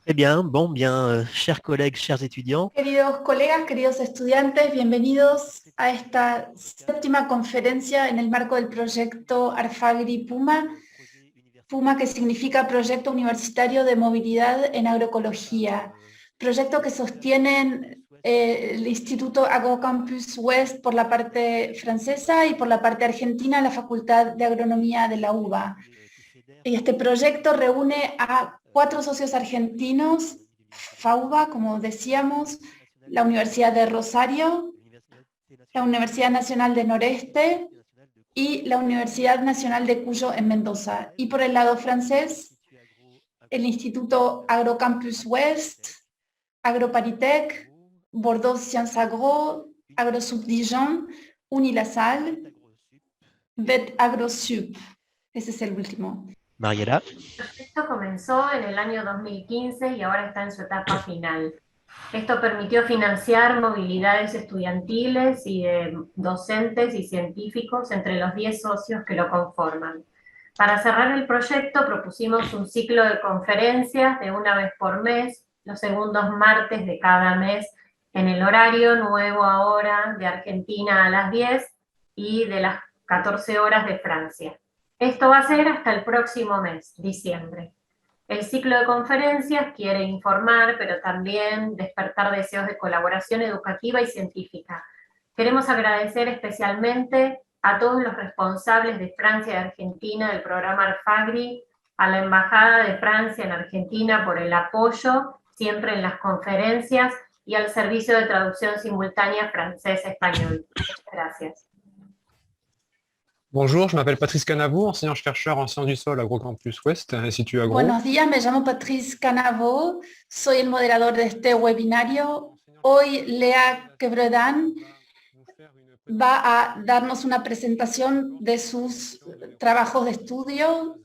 Très bien, bon, bien, chers collègues, chers étudiants, Queridos colegas, queridos estudiantes, bienvenidos a esta séptima conferencia en el marco del proyecto Arfagri Puma. Puma, que significa Proyecto Universitario de Movilidad en Agroecología, proyecto que sostienen el Instituto Agrocampus West por la parte francesa y por la parte argentina la Facultad de Agronomía de la UBA. Y este proyecto reúne a 4 socios argentinos, FAUBA, como decíamos, la Universidad de Rosario, la Universidad Nacional de Noreste y la Universidad Nacional de Cuyo en Mendoza. Y por el lado francés, el Instituto Agrocampus West, AgroParisTech, Bordeaux Sciences Agro, AgroSup Dijon, Unilassal, VET AgroSup. Ese es el último. Mariela. Esto comenzó en el año 2015 y ahora está en su etapa final. Esto permitió financiar movilidades estudiantiles y de docentes y científicos entre los 10 socios que lo conforman. Para cerrar el proyecto propusimos un ciclo de conferencias de una vez por mes, los segundos martes de cada mes, en el horario nuevo ahora de Argentina a las 10 y de las 14 horas de Francia. Esto va a ser hasta el próximo mes, diciembre. El ciclo de conferencias quiere informar, pero también despertar deseos de colaboración educativa y científica. Queremos agradecer especialmente a todos los responsables de Francia y Argentina del programa Arfagri, a la Embajada de Francia en Argentina por el apoyo siempre en las conferencias y al Servicio de Traducción Simultánea francés-español. Gracias. Bonjour, je m'appelle Patrice Canavot, enseignant-chercheur en sciences du sol à AgroCampus Ouest, Institut Agro. Buenos días, me llamo Patrice Canavot, soy el moderador de este webinario. Hoy Lea Quebredan va a darnos una presentación de sus trabajos de estudio,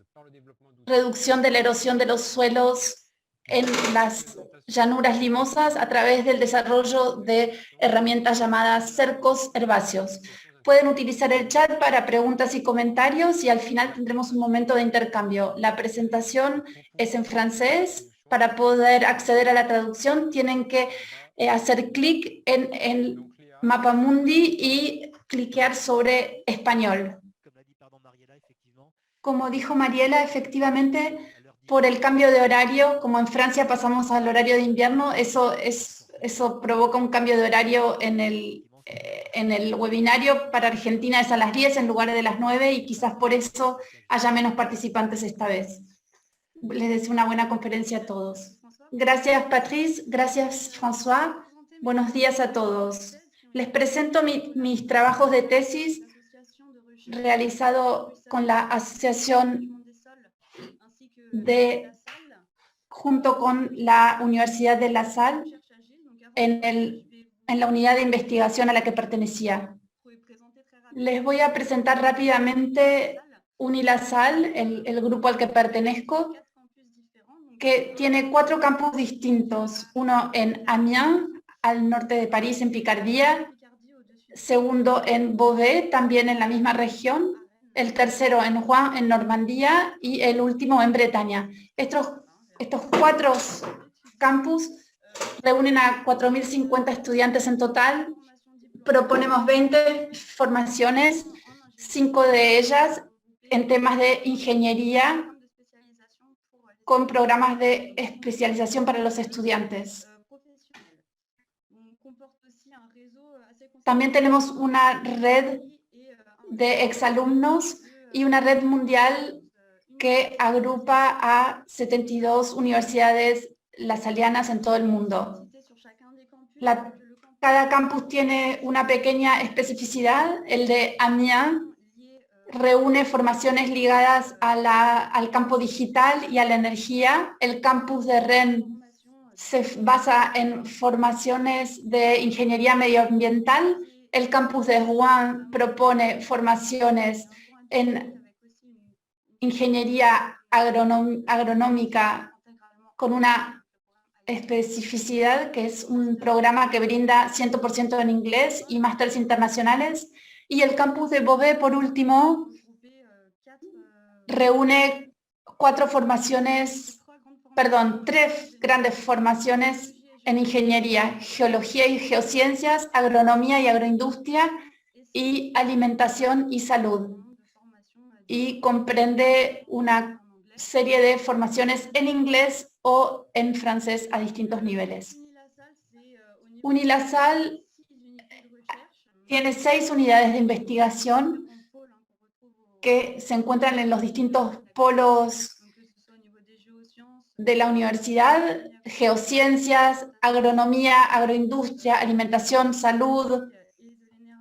reducción de la erosión de los suelos en las llanuras limosas a través del desarrollo de herramientas llamadas cercos herbáceos. Pueden utilizar el chat para preguntas y comentarios y al final tendremos un momento de intercambio. La presentación es en francés. Para poder acceder a la traducción tienen que hacer clic en el Mapamundi y cliquear sobre español. Como dijo Mariela, efectivamente, por el cambio de horario, como en Francia pasamos al horario de invierno, eso provoca un cambio de horario en el webinario. Para Argentina es a las 10 en lugar de las 9 y quizás por eso haya menos participantes esta vez. Les deseo una buena conferencia a todos. Gracias Patrice, gracias François. Buenos días a todos. Les presento mis trabajos de tesis realizado con la Asociación junto con la Universidad de La Salle en la unidad de investigación a la que pertenecía. Les voy a presentar rápidamente Unilassal, el grupo al que pertenezco, que tiene 4 campus distintos, uno en Amiens, al norte de París, en Picardía, segundo en Beauvais, también en la misma región, el tercero en Rouen, en Normandía, y el último en Bretaña. Estos 4 campus reúnen a 4.050 estudiantes en total. Proponemos 20 formaciones, 5 de ellas en temas de ingeniería, con programas de especialización para los estudiantes. También tenemos una red de exalumnos y una red mundial que agrupa a 72 universidades lasalianas en todo el mundo. Cada campus tiene una pequeña especificidad. El de Amiens reúne formaciones ligadas al campo digital y a la energía. El campus de Rennes se basa en formaciones de ingeniería medioambiental. El campus de Rouen propone formaciones en ingeniería agronómica con una especificidad que es un programa que brinda 100% en inglés y másteres internacionales. Y el campus de Beauvais, por último, reúne 4 formaciones tres grandes formaciones en ingeniería: geología y geociencias, agronomía y agroindustria, y alimentación y salud. Y comprende una serie de formaciones en inglés o en francés a distintos niveles. Unilasal tiene 6 unidades de investigación que se encuentran en los distintos polos de la universidad: geociencias, agronomía, agroindustria, alimentación, salud,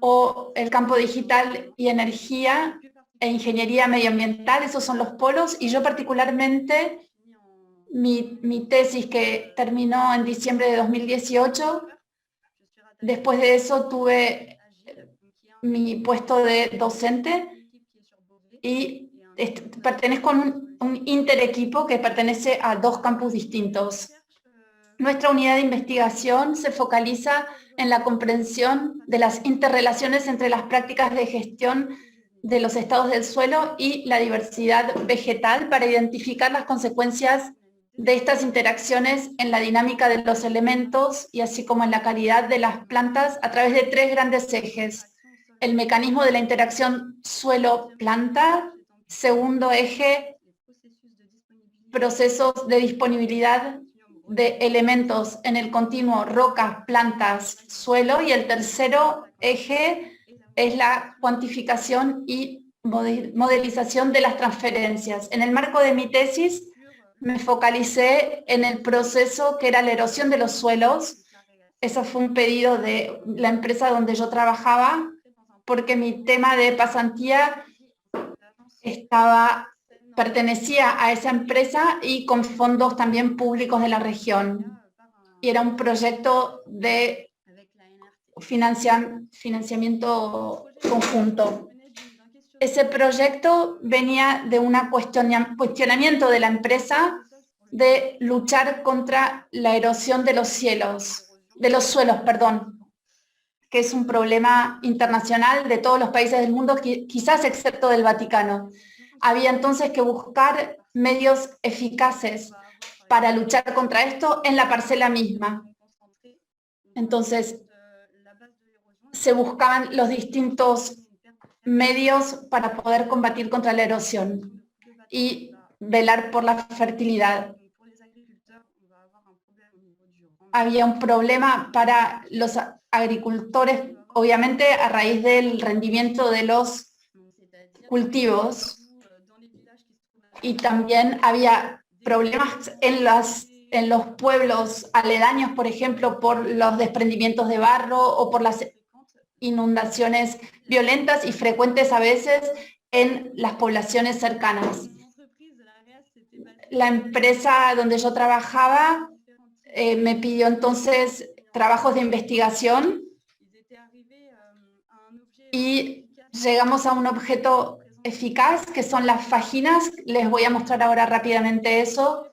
o el campo digital y energía, e ingeniería medioambiental. Esos son los polos, y yo particularmente, mi tesis, que terminó en diciembre de 2018, después de eso tuve mi puesto de docente y pertenezco a un interequipo que pertenece a 2 campus distintos. Nuestra unidad de investigación se focaliza en la comprensión de las interrelaciones entre las prácticas de gestión de los estados del suelo y la diversidad vegetal, para identificar las consecuencias de estas interacciones en la dinámica de los elementos y así como en la calidad de las plantas, a través de 3 grandes ejes: el mecanismo de la interacción suelo-planta; segundo eje, procesos de disponibilidad de elementos en el continuo rocas, plantas, suelo; y el tercero eje es la cuantificación y modelización de las transferencias. En el marco de mi tesis me focalicé en el proceso que era la erosión de los suelos. Ese fue un pedido de la empresa donde yo trabajaba, porque mi tema de pasantía pertenecía a esa empresa y con fondos también públicos de la región. Y era un proyecto de financiamiento conjunto. Ese proyecto venía de un cuestionamiento de la empresa de luchar contra la erosión de los suelos, que es un problema internacional de todos los países del mundo, quizás excepto del Vaticano. Había entonces que buscar medios eficaces para luchar contra esto en la parcela misma. Entonces, se buscaban los distintos medios para poder combatir contra la erosión y velar por la fertilidad. Había un problema para los agricultores, obviamente a raíz del rendimiento de los cultivos, y también había problemas en los pueblos aledaños, por ejemplo, por los desprendimientos de barro o por las inundaciones violentas y frecuentes a veces en las poblaciones cercanas. La empresa donde yo trabajaba me pidió entonces trabajos de investigación y llegamos a un objeto eficaz, que son las fajinas. Les voy a mostrar ahora rápidamente eso.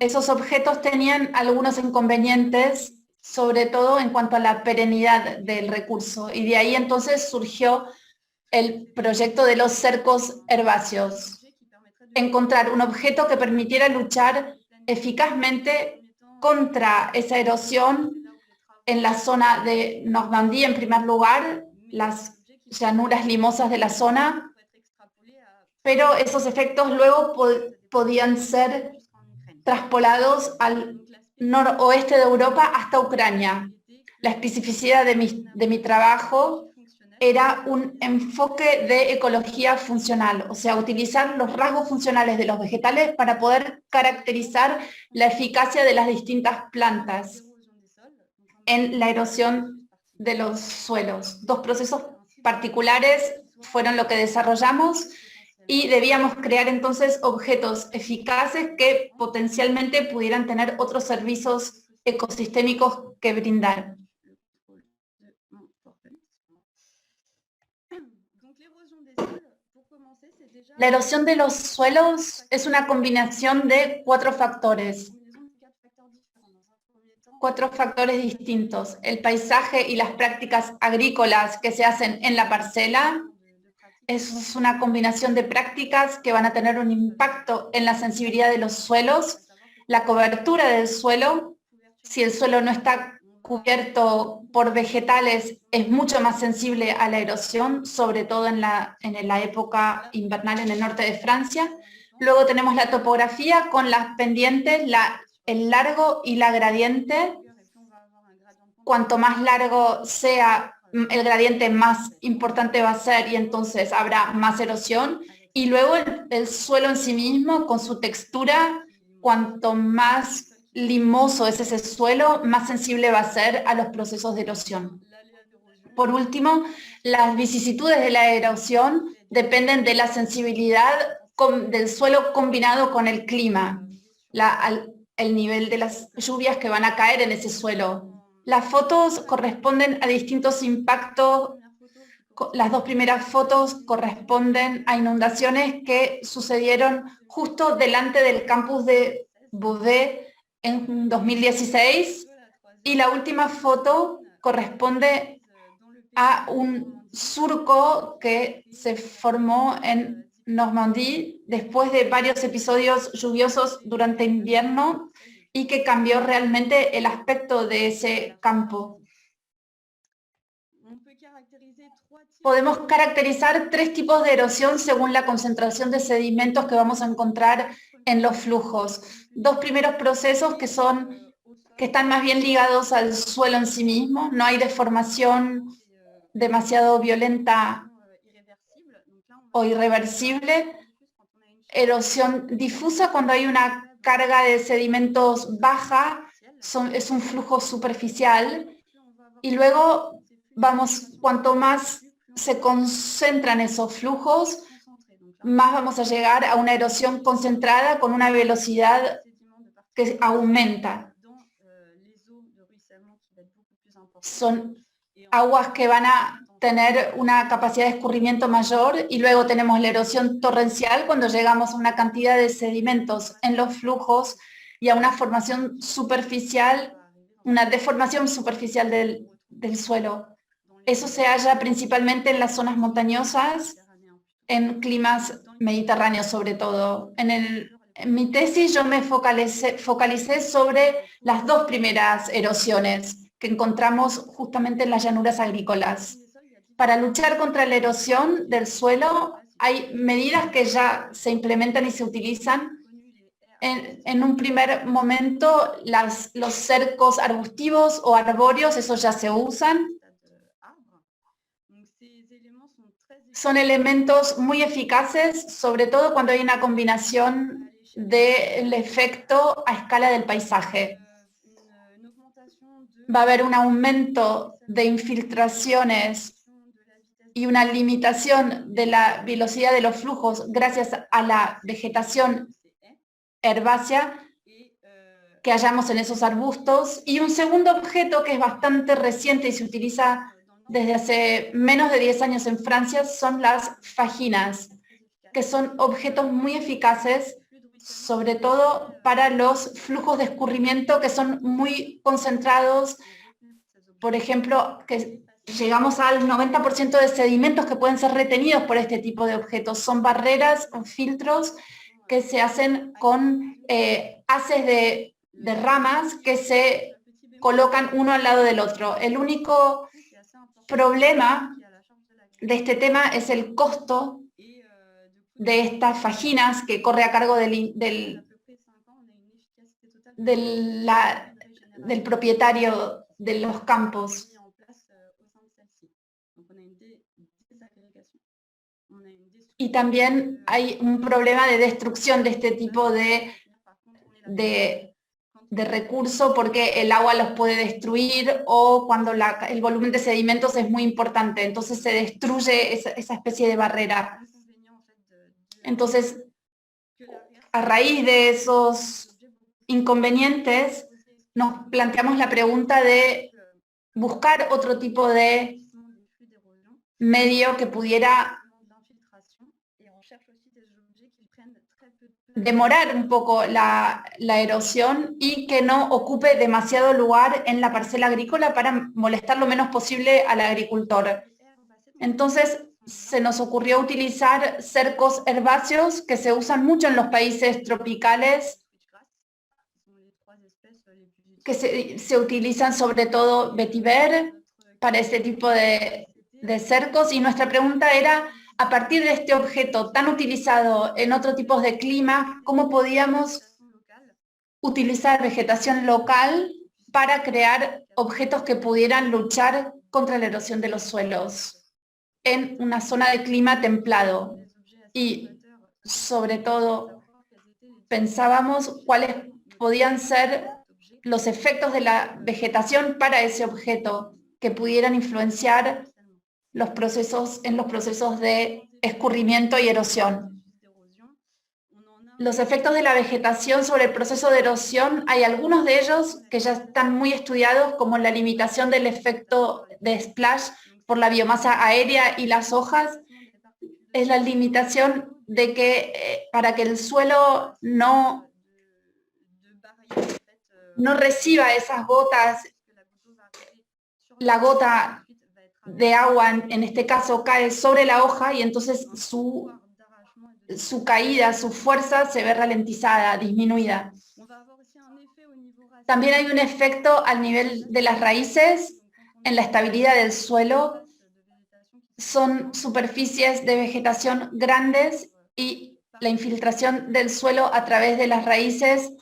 Esos objetos tenían algunos inconvenientes, sobre todo en cuanto a la perennidad del recurso, y de ahí entonces surgió el proyecto de los cercos herbáceos. Encontrar un objeto que permitiera luchar eficazmente contra esa erosión en la zona de Normandía, en primer lugar, las llanuras limosas de la zona, pero esos efectos luego podían ser traspolados al noroeste de Europa hasta Ucrania. La especificidad de mi trabajo era un enfoque de ecología funcional, o sea, utilizar los rasgos funcionales de los vegetales para poder caracterizar la eficacia de las distintas plantas en la erosión de los suelos. 2 procesos particulares fueron lo que desarrollamos, y debíamos crear entonces objetos eficaces que potencialmente pudieran tener otros servicios ecosistémicos que brindar. La erosión de los suelos es una combinación de 4 factores. 4 factores distintos: el paisaje y las prácticas agrícolas que se hacen en la parcela. Eso es una combinación de prácticas que van a tener un impacto en la sensibilidad de los suelos. la cobertura del suelo. Si el suelo no está cubierto por vegetales, es mucho más sensible a la erosión, sobre todo en la época invernal en el norte de Francia. Luego tenemos la topografía con las pendientes, el largo y la gradiente. Cuanto más largo sea el gradiente, más importante va a ser y entonces habrá más erosión. Y luego el suelo en sí mismo, con su textura, cuanto más limoso es ese suelo, más sensible va a ser a los procesos de erosión. Por último, las vicisitudes de la erosión dependen de la sensibilidad del suelo combinado con el clima, el nivel de las lluvias que van a caer en ese suelo. Las fotos corresponden a distintos impactos. Las dos primeras fotos corresponden a inundaciones que sucedieron justo delante del campus de Beauvais en 2016, y la última foto corresponde a un surco que se formó en Normandía después de varios episodios lluviosos durante invierno y que cambió realmente el aspecto de ese campo. Podemos caracterizar 3 tipos de erosión según la concentración de sedimentos que vamos a encontrar en los flujos. 2 primeros procesos que están más bien ligados al suelo en sí mismo. No hay deformación demasiado violenta o irreversible. Erosión difusa cuando hay una carga de sedimentos baja, es un flujo superficial. Y luego cuanto más se concentran esos flujos, más vamos a llegar a una erosión concentrada con una velocidad que aumenta. Son aguas que van a tener una capacidad de escurrimiento mayor, y luego tenemos la erosión torrencial cuando llegamos a una cantidad de sedimentos en los flujos y a una formación superficial, una deformación superficial del suelo. Eso se halla principalmente en las zonas montañosas, en climas mediterráneos sobre todo. En mi tesis yo me focalicé sobre las 2 primeras erosiones que encontramos justamente en las llanuras agrícolas. Para luchar contra la erosión del suelo hay medidas que ya se implementan y se utilizan. En un primer momento, los cercos arbustivos o arbóreos, esos ya se usan. Son elementos muy eficaces, sobre todo cuando hay una combinación del efecto a escala del paisaje. Va a haber un aumento de infiltraciones y una limitación de la velocidad de los flujos gracias a la vegetación herbácea que hallamos en esos arbustos. Y un segundo objeto que es bastante reciente y se utiliza desde hace menos de 10 años en Francia son las fajinas, que son objetos muy eficaces, sobre todo para los flujos de escurrimiento que son muy concentrados. Por ejemplo, que llegamos al 90% de sedimentos que pueden ser retenidos por este tipo de objetos. Son barreras o filtros que se hacen con haces de ramas que se colocan uno al lado del otro. El único problema de este tema es el costo de estas fajinas que corre a cargo del propietario de los campos. Y también hay un problema de destrucción de este tipo de recurso, porque el agua los puede destruir, o cuando el volumen de sedimentos es muy importante, entonces se destruye esa especie de barrera. Entonces, a raíz de esos inconvenientes, nos planteamos la pregunta de buscar otro tipo de medio que pudiera demorar un poco la erosión y que no ocupe demasiado lugar en la parcela agrícola para molestar lo menos posible al agricultor. Entonces, se nos ocurrió utilizar cercos herbáceos que se usan mucho en los países tropicales que se utilizan sobre todo vetiver para este tipo de cercos, y nuestra pregunta era, a partir de este objeto tan utilizado en otros tipos de clima, ¿cómo podíamos utilizar vegetación local para crear objetos que pudieran luchar contra la erosión de los suelos en una zona de clima templado? Y sobre todo pensábamos cuáles podían ser los efectos de la vegetación para ese objeto que pudieran influenciar los procesos de escurrimiento y erosión. Los efectos de la vegetación sobre el proceso de erosión, hay algunos de ellos que ya están muy estudiados, como la limitación del efecto de splash por la biomasa aérea y las hojas. Es la limitación de que para que el suelo no reciba esas gotas, la gota de agua en este caso cae sobre la hoja y entonces su caída, su fuerza se ve ralentizada, disminuida. También hay un efecto al nivel de las raíces en la estabilidad del suelo. Son superficies de vegetación grandes y la infiltración del suelo a través de las raíces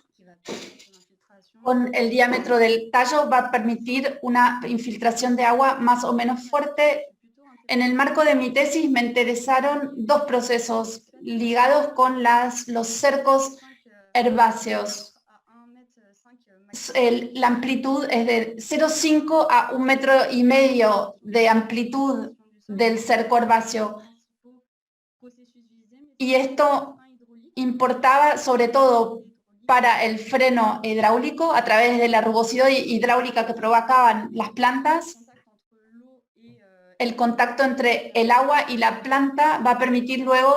con el diámetro del tallo va a permitir una infiltración de agua más o menos fuerte. En el marco de mi tesis me interesaron dos procesos ligados con los cercos herbáceos. La amplitud es de 0,5 a 1,5 metros de amplitud del cerco herbáceo. Y esto importaba sobre todo para el freno hidráulico a través de la rugosidad hidráulica que provocaban las plantas. El contacto entre el agua y la planta va a permitir luego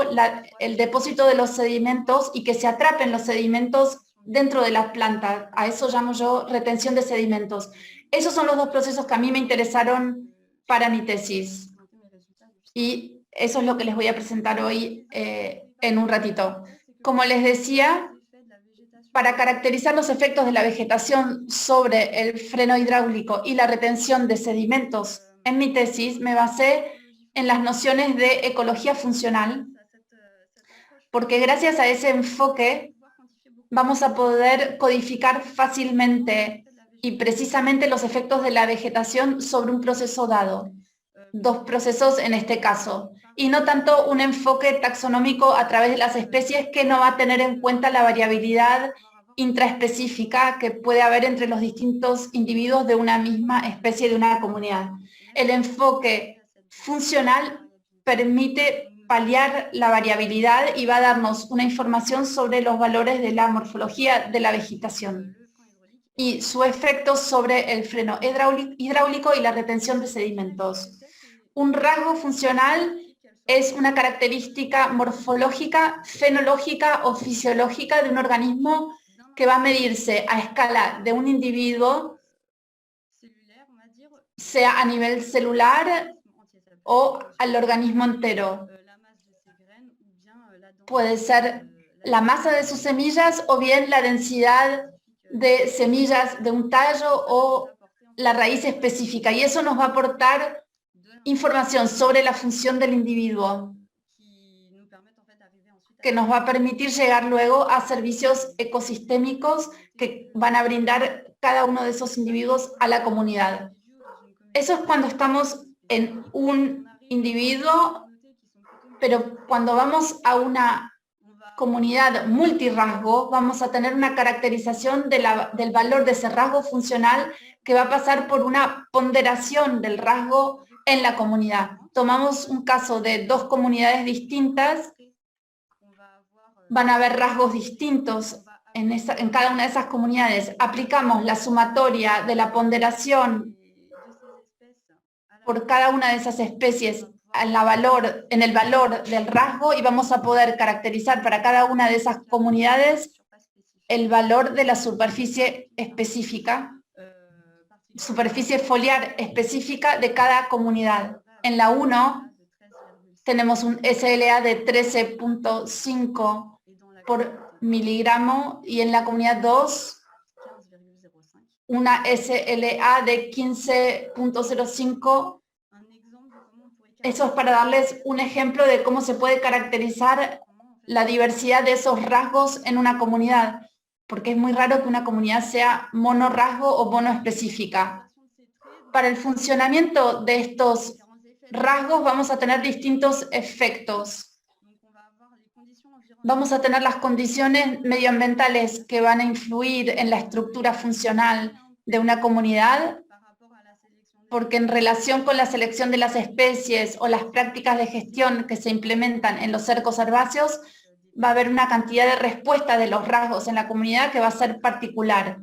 el depósito de los sedimentos y que se atrapen los sedimentos dentro de las plantas. A eso llamo yo retención de sedimentos. Esos son los dos procesos que a mí me interesaron para mi tesis. Y eso es lo que les voy a presentar hoy en un ratito. Como les decía, para caracterizar los efectos de la vegetación sobre el freno hidráulico y la retención de sedimentos, en mi tesis me basé en las nociones de ecología funcional, porque gracias a ese enfoque vamos a poder codificar fácilmente y precisamente los efectos de la vegetación sobre un proceso dado, dos procesos en este caso, y no tanto un enfoque taxonómico a través de las especies que no va a tener en cuenta la variabilidad intraespecífica que puede haber entre los distintos individuos de una misma especie de una comunidad. El enfoque funcional permite paliar la variabilidad y va a darnos una información sobre los valores de la morfología de la vegetación y su efecto sobre el freno hidráulico y la retención de sedimentos. Un rasgo funcional es una característica morfológica, fenológica o fisiológica de un organismo que va a medirse a escala de un individuo, sea a nivel celular o al organismo entero. Puede ser la masa de sus semillas o bien la densidad de semillas de un tallo o la raíz específica. Y eso nos va a aportar información sobre la función del individuo, que nos va a permitir llegar luego a servicios ecosistémicos que van a brindar cada uno de esos individuos a la comunidad. Eso es cuando estamos en un individuo, pero cuando vamos a una comunidad multirrasgo, vamos a tener una caracterización del valor de ese rasgo funcional que va a pasar por una ponderación del rasgo en la comunidad. Tomamos un caso de dos comunidades distintas, van a haber rasgos distintos en cada una de esas comunidades. Aplicamos la sumatoria de la ponderación por cada una de esas especies en el valor del rasgo y vamos a poder caracterizar para cada una de esas comunidades el valor de la superficie específica, superficie foliar específica de cada comunidad. En la 1 tenemos un SLA de 13,5 por miligramo y en la comunidad 2 una SLA de 15.05. Eso es para darles un ejemplo de cómo se puede caracterizar la diversidad de esos rasgos en una comunidad, porque es muy raro que una comunidad sea monorrasgo o monoespecífica. Para el funcionamiento de estos rasgos vamos a tener distintos efectos. Vamos a tener las condiciones medioambientales que van a influir en la estructura funcional de una comunidad, porque en relación con la selección de las especies o las prácticas de gestión que se implementan en los cercos herbáceos, va a haber una cantidad de respuesta de los rasgos en la comunidad que va a ser particular.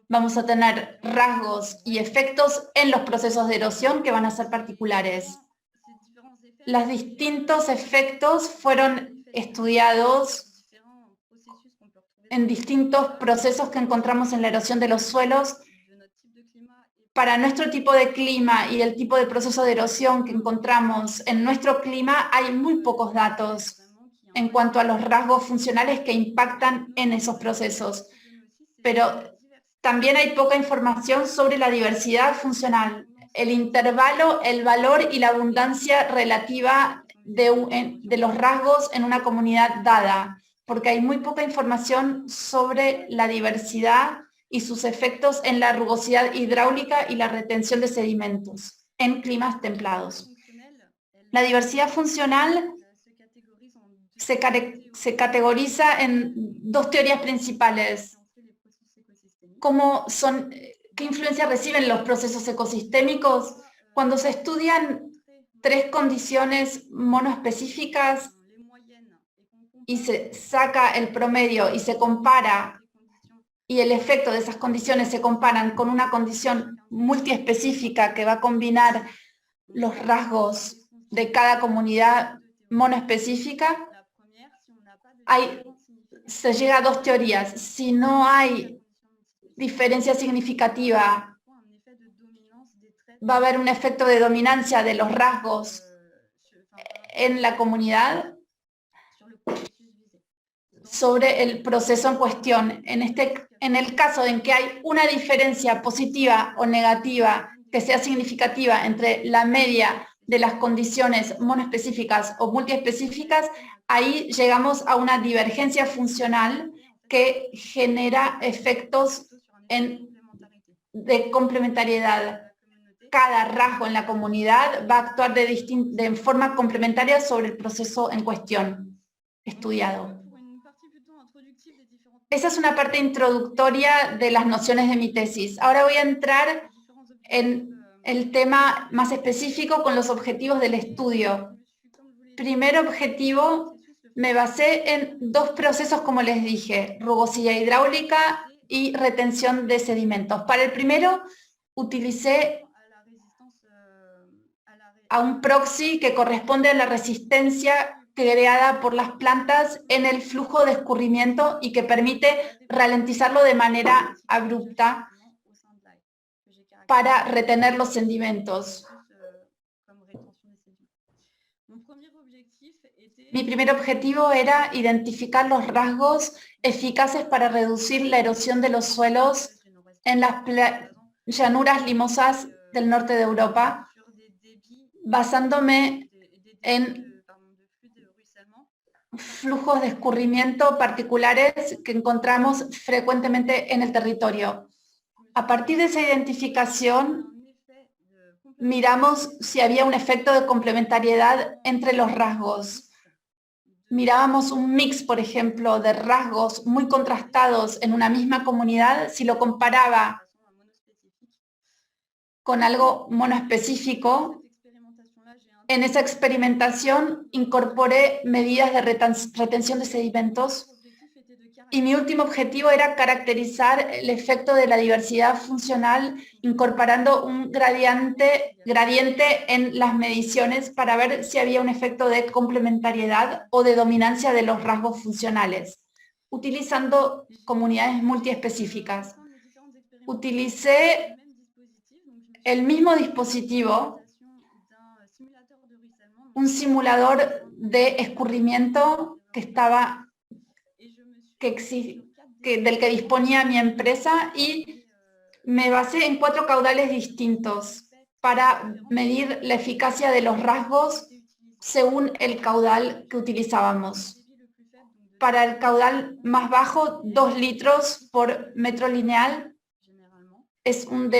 Vamos a tener rasgos y efectos en los procesos de erosión que van a ser particulares. Los distintos efectos fueron estudiados en distintos procesos que encontramos en la erosión de los suelos. Para nuestro tipo de clima y el tipo de proceso de erosión que encontramos en nuestro clima, hay muy pocos datos en cuanto a los rasgos funcionales que impactan en esos procesos. Pero también hay poca información sobre la diversidad funcional, el intervalo, el valor y la abundancia relativa de los rasgos en una comunidad dada, porque hay muy poca información sobre la diversidad y sus efectos en la rugosidad hidráulica y la retención de sedimentos en climas templados. La diversidad funcional se categoriza en dos teorías principales. ¿Qué influencia reciben los procesos ecosistémicos? Cuando se estudian tres condiciones monoespecíficas y se saca el promedio y se compara, y el efecto de esas condiciones se comparan con una condición multiespecífica que va a combinar los rasgos de cada comunidad monoespecífica, se llega a dos teorías. Si no hay diferencia significativa, va a haber un efecto de dominancia de los rasgos en la comunidad sobre el proceso en cuestión. En el caso en que hay una diferencia positiva o negativa que sea significativa entre la media de las condiciones monoespecíficas o multiespecíficas, ahí llegamos a una divergencia funcional que genera efectos de complementariedad. Cada rasgo en la comunidad va a actuar de forma complementaria sobre el proceso en cuestión estudiado. Esa es una parte introductoria de las nociones de mi tesis. Ahora voy a entrar en el tema más específico con los objetivos del estudio. Primer objetivo, me basé en dos procesos, como les dije, rugosidad hidráulica y retención de sedimentos. Para el primero, utilicé a un proxy que corresponde a la resistencia creada por las plantas en el flujo de escurrimiento y que permite ralentizarlo de manera abrupta para retener los sedimentos. Mi primer objetivo era identificar los rasgos eficaces para reducir la erosión de los suelos en las llanuras limosas del norte de Europa, basándome en flujos de escurrimiento particulares que encontramos frecuentemente en el territorio. A partir de esa identificación, miramos si había un efecto de complementariedad entre los rasgos. Mirábamos un mix, por ejemplo, de rasgos muy contrastados en una misma comunidad, si lo comparaba con algo monoespecífico. En esa experimentación incorporé medidas de retención de sedimentos y mi último objetivo era caracterizar el efecto de la diversidad funcional incorporando un gradiente en las mediciones para ver si había un efecto de complementariedad o de dominancia de los rasgos funcionales, utilizando comunidades multiespecíficas. Utilicé el mismo dispositivo, un simulador de escurrimiento del que disponía mi empresa, y Me basé en 4 caudales distintos para medir la eficacia de los rasgos según el caudal que utilizábamos. Para el caudal más bajo, 2 litros por metro lineal, es un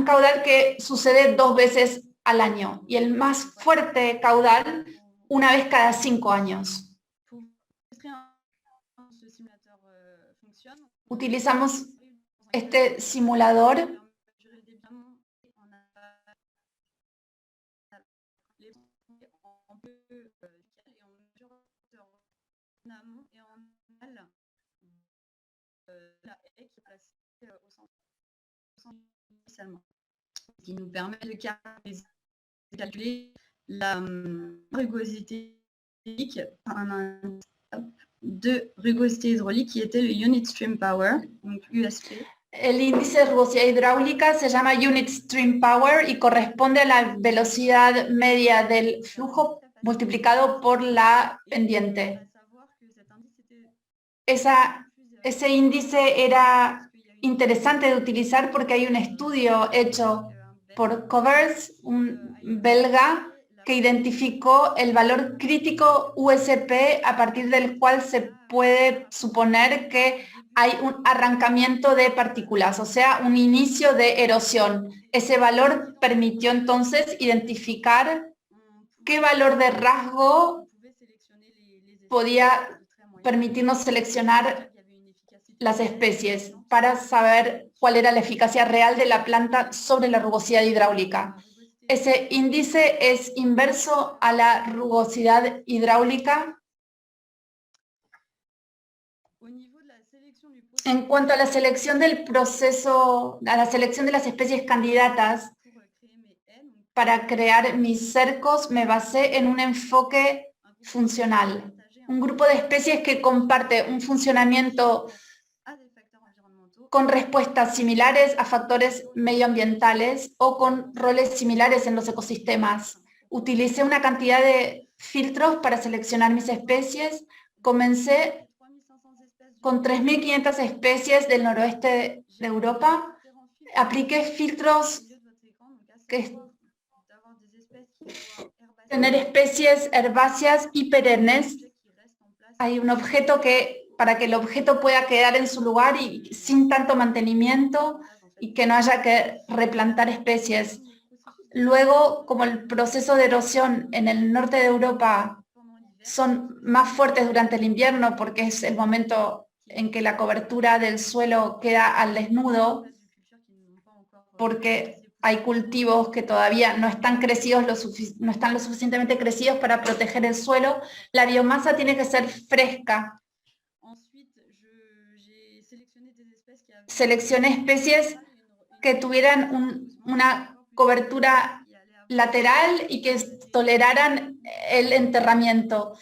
caudal que sucede 2 veces al año, y el más fuerte caudal, una vez cada 5 años. Utilizamos este simulador qui nous permet de calculer la rugosité de rugosité hydraulique qui était le Unit Stream Power, donc USP. El índice de rugosidad hidráulica se llama Unit Stream Power y corresponde a la velocidad media del flujo multiplicado por la pendiente. Ese índice era interesante de utilizar porque hay un estudio hecho por Covers, un belga, que identificó el valor crítico USP a partir del cual se puede suponer que hay un arrancamiento de partículas, o sea, un inicio de erosión. Ese valor permitió entonces identificar qué valor de rasgo podía permitirnos seleccionar las especies para saber cuál era la eficacia real de la planta sobre la rugosidad hidráulica. Ese índice es inverso a la rugosidad hidráulica. En cuanto a la selección del proceso, a la selección de las especies candidatas, para crear mis cercos me basé en un enfoque funcional. Un grupo de especies que comparte un funcionamiento con respuestas similares a factores medioambientales o con roles similares en los ecosistemas. Utilicé una cantidad de filtros para seleccionar mis especies. Comencé con 3.500 especies del noroeste de Europa. Apliqué filtros que tener especies herbáceas y perennes. Hay un objeto que, para que el objeto pueda quedar en su lugar y sin tanto mantenimiento y que no haya que replantar especies. Luego, como el proceso de erosión en el norte de Europa son más fuertes durante el invierno porque es el momento en que la cobertura del suelo queda al desnudo, porque hay cultivos que todavía no están no están lo suficientemente crecidos para proteger el suelo, la biomasa tiene que ser fresca. Seleccioné especies que tuvieran una cobertura lateral y que toleraran el enterramiento.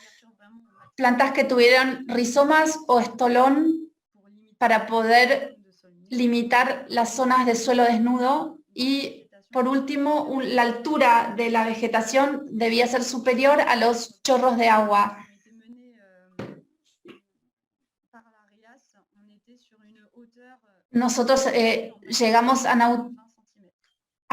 Plantas que tuvieran rizomas o estolón para poder limitar las zonas de suelo desnudo. Y por último, la altura de la vegetación debía ser superior a los chorros de agua. Nosotros llegamos a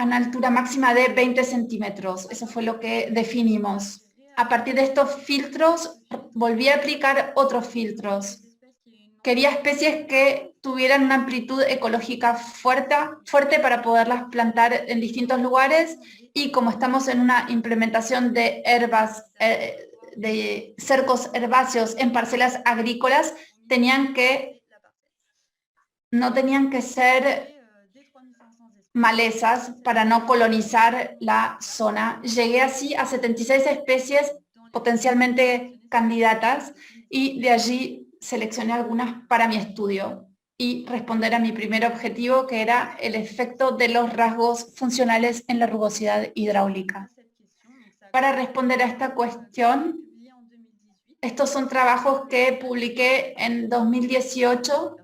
una altura máxima de 20 centímetros. Eso fue lo que definimos. A partir de estos filtros, volví a aplicar otros filtros. Quería especies que tuvieran una amplitud ecológica fuerte para poderlas plantar en distintos lugares, y como estamos en una implementación de de cercos herbáceos en parcelas agrícolas, no tenían que ser malezas para no colonizar la zona. Llegué así a 76 especies potencialmente candidatas y de allí seleccioné algunas para mi estudio y responder a mi primer objetivo, que era el efecto de los rasgos funcionales en la rugosidad hidráulica. Para responder a esta cuestión, estos son trabajos que publiqué en 2018.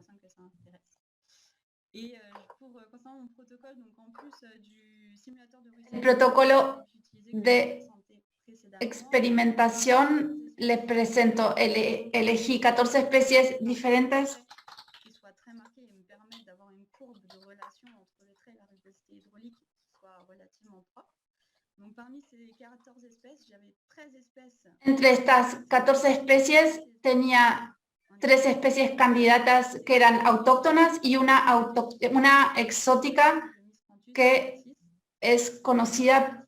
El protocolo de experimentación, les presento, elegí 14 especies diferentes la rugosité hydraulique soit relativement propre. Donc, parmi ces 14 espèces, j'avais 13 espèces. Entre estas 14 especies tenía 3 especies candidatas que eran autóctonas y una exótica que es conocida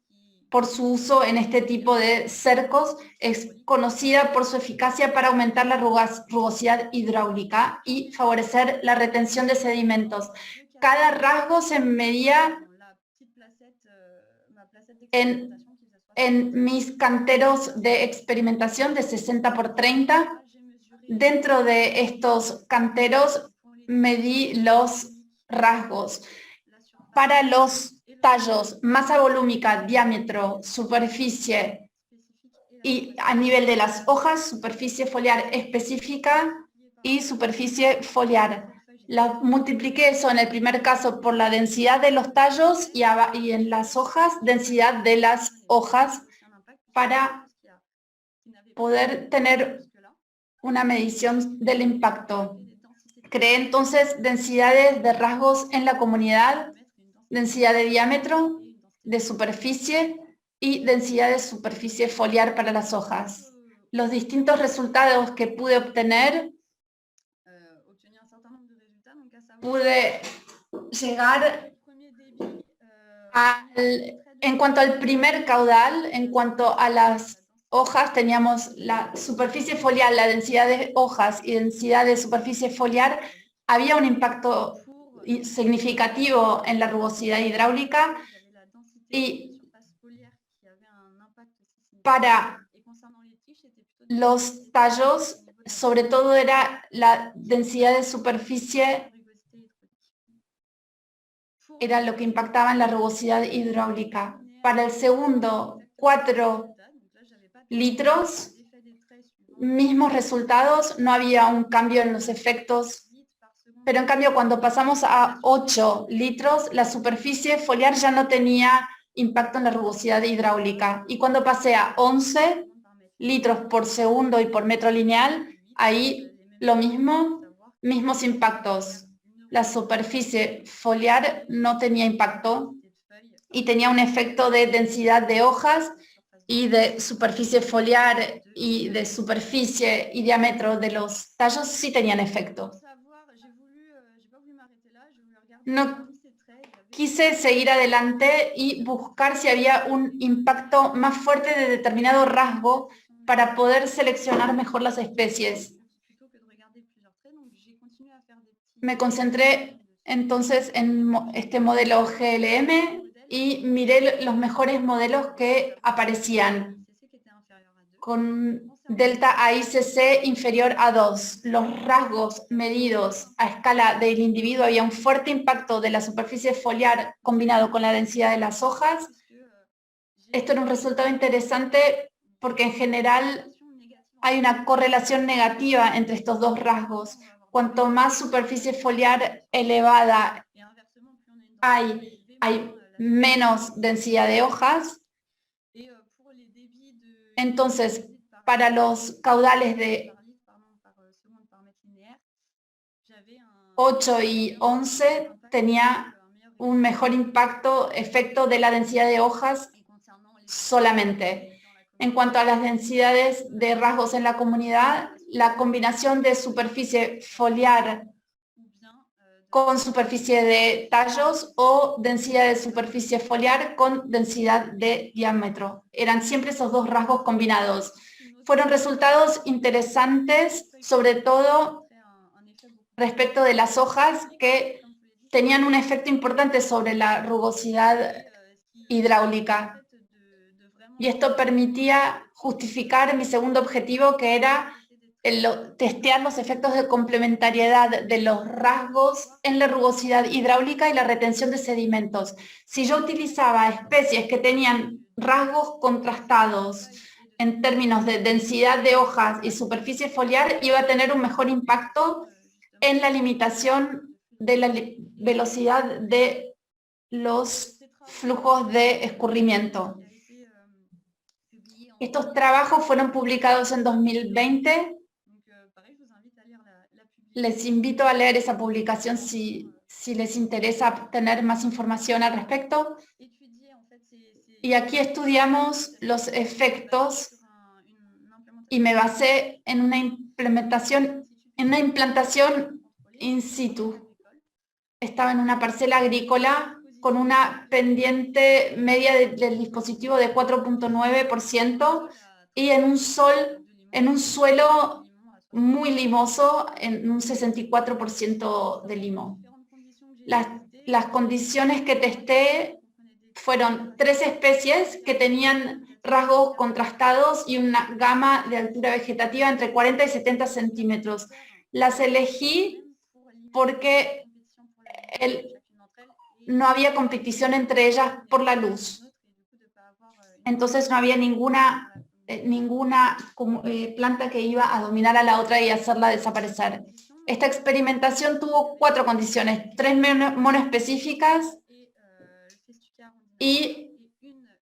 por su uso en este tipo de cercos, es conocida por su eficacia para aumentar la rugosidad hidráulica y favorecer la retención de sedimentos. Cada rasgo se medía en mis canteros de experimentación de 60 por 30. Dentro de estos canteros medí los rasgos. Para los tallos, masa volúmica, diámetro, superficie y a nivel de las hojas, superficie foliar específica y superficie foliar. Multipliqué eso en el primer caso por la densidad de los tallos y en las hojas, densidad de las hojas para poder tener una medición del impacto. Creé entonces densidades de rasgos en la comunidad, densidad de diámetro, de superficie y densidad de superficie foliar para las hojas. Los distintos resultados que pude obtener, pude llegar en cuanto al primer caudal, en cuanto a las hojas, teníamos la superficie foliar, la densidad de hojas y densidad de superficie foliar, había un impacto significativo en la rugosidad hidráulica y para los tallos, sobre todo era la densidad de superficie, era lo que impactaba en la rugosidad hidráulica. Para el segundo, 4 litros, mismos resultados, no había un cambio en los efectos, pero en cambio cuando pasamos a 8 litros, la superficie foliar ya no tenía impacto en la rugosidad hidráulica. Y cuando pasé a 11 litros por segundo y por metro lineal, ahí lo mismo, mismos impactos. La superficie foliar no tenía impacto y tenía un efecto de densidad de hojas y de superficie foliar y de superficie y diámetro de los tallos sí tenían efecto. No quise seguir adelante y buscar si había un impacto más fuerte de determinado rasgo para poder seleccionar mejor las especies. Me concentré entonces en este modelo GLM y miré los mejores modelos que aparecían con delta AICC inferior a 2. Los rasgos medidos a escala del individuo, había un fuerte impacto de la superficie foliar combinado con la densidad de las hojas. Esto era un resultado interesante porque en general hay una correlación negativa entre estos dos rasgos. Cuanto más superficie foliar elevada hay menos densidad de hojas. Entonces, para los caudales de 8 y 11 tenía un mejor efecto de la densidad de hojas solamente. En cuanto a las densidades de rasgos en la comunidad, la combinación de superficie foliar con superficie de tallos o densidad de superficie foliar con densidad de diámetro. Eran siempre esos dos rasgos combinados. Fueron resultados interesantes, sobre todo respecto de las hojas que tenían un efecto importante sobre la rugosidad hidráulica. Y esto permitía justificar mi segundo objetivo, que era testear los efectos de complementariedad de los rasgos en la rugosidad hidráulica y la retención de sedimentos. Si yo utilizaba especies que tenían rasgos contrastados en términos de densidad de hojas y superficie foliar, iba a tener un mejor impacto en la limitación de la velocidad de los flujos de escurrimiento. Estos trabajos fueron publicados en 2020. Les invito a leer esa publicación si si les interesa tener más información al respecto. Y aquí estudiamos los efectos y me basé en una implantación in situ. Estaba en una parcela agrícola con una pendiente media del dispositivo de 4.9% y en un suelo muy limoso, en un 64% de limo. Las condiciones que testé fueron 3 especies que tenían rasgos contrastados y una gama de altura vegetativa entre 40 y 70 centímetros. Las elegí porque no había competición entre ellas por la luz. Entonces no había ninguna planta que iba a dominar a la otra y hacerla desaparecer. Esta experimentación tuvo 4 condiciones, 3 monoespecíficas y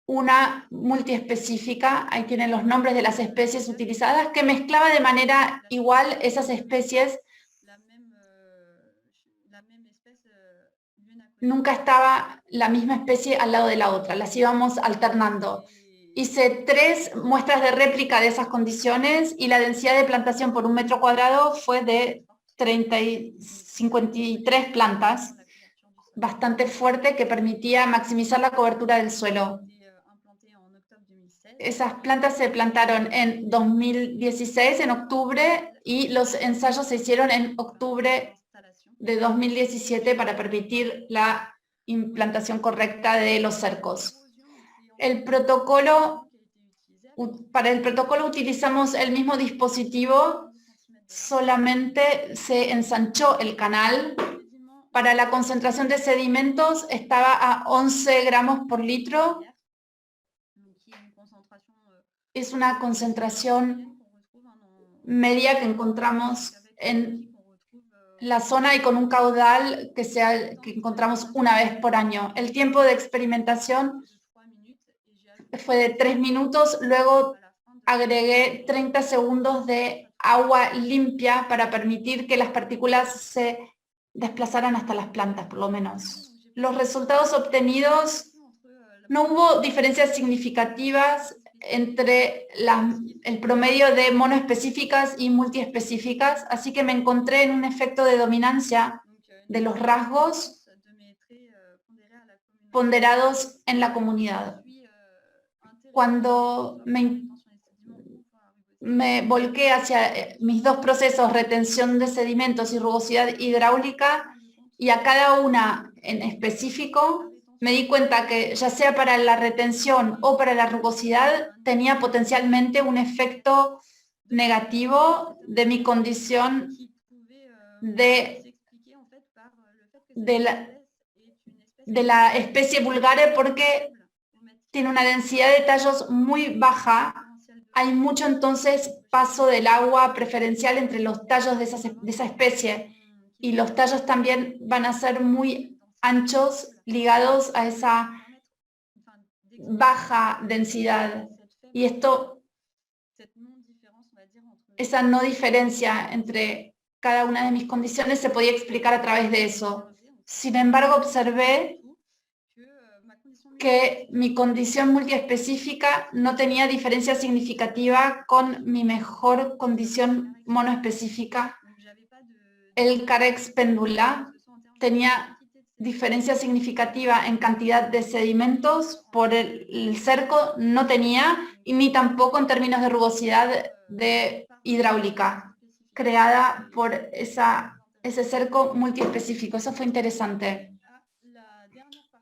una multiespecífica. Ahí tienen los nombres de las especies utilizadas, que mezclaba de manera igual esas especies. Nunca estaba la misma especie al lado de la otra, las íbamos alternando. Hice 3 muestras de réplica de esas condiciones y la densidad de plantación por 1 metro cuadrado fue de 53 plantas, bastante fuerte, que permitía maximizar la cobertura del suelo. Esas plantas se plantaron en 2016, en octubre, y los ensayos se hicieron en octubre de 2017 para permitir la implantación correcta de los cercos. Para el protocolo utilizamos el mismo dispositivo, solamente se ensanchó el canal. Para la concentración de sedimentos estaba a 11 gramos por litro. Es una concentración media que encontramos en la zona y con un caudal que encontramos una vez por año. El tiempo de experimentación fue de 3 minutos, luego agregué 30 segundos de agua limpia para permitir que las partículas se desplazaran hasta las plantas, por lo menos. Los resultados obtenidos, no hubo diferencias significativas entre el promedio de monoespecíficas y multiespecíficas, así que me encontré en un efecto de dominancia de los rasgos ponderados en la comunidad. Cuando me volqué hacia mis 2 procesos, retención de sedimentos y rugosidad hidráulica, y a cada una en específico, me di cuenta que ya sea para la retención o para la rugosidad, tenía potencialmente un efecto negativo de mi condición de la especie vulgare, porque tiene una densidad de tallos muy baja. Hay mucho entonces paso del agua preferencial entre los tallos de esa especie, y los tallos también van a ser muy anchos ligados a esa baja densidad. Y esa no diferencia entre cada una de mis condiciones se podía explicar a través de eso. Sin embargo, observé que mi condición multiespecífica no tenía diferencia significativa con mi mejor condición monoespecífica. El Carex pendula tenía diferencia significativa en cantidad de sedimentos, por el cerco no tenía, y ni tampoco en términos de rugosidad de hidráulica, creada por ese cerco multiespecífico. Eso fue interesante.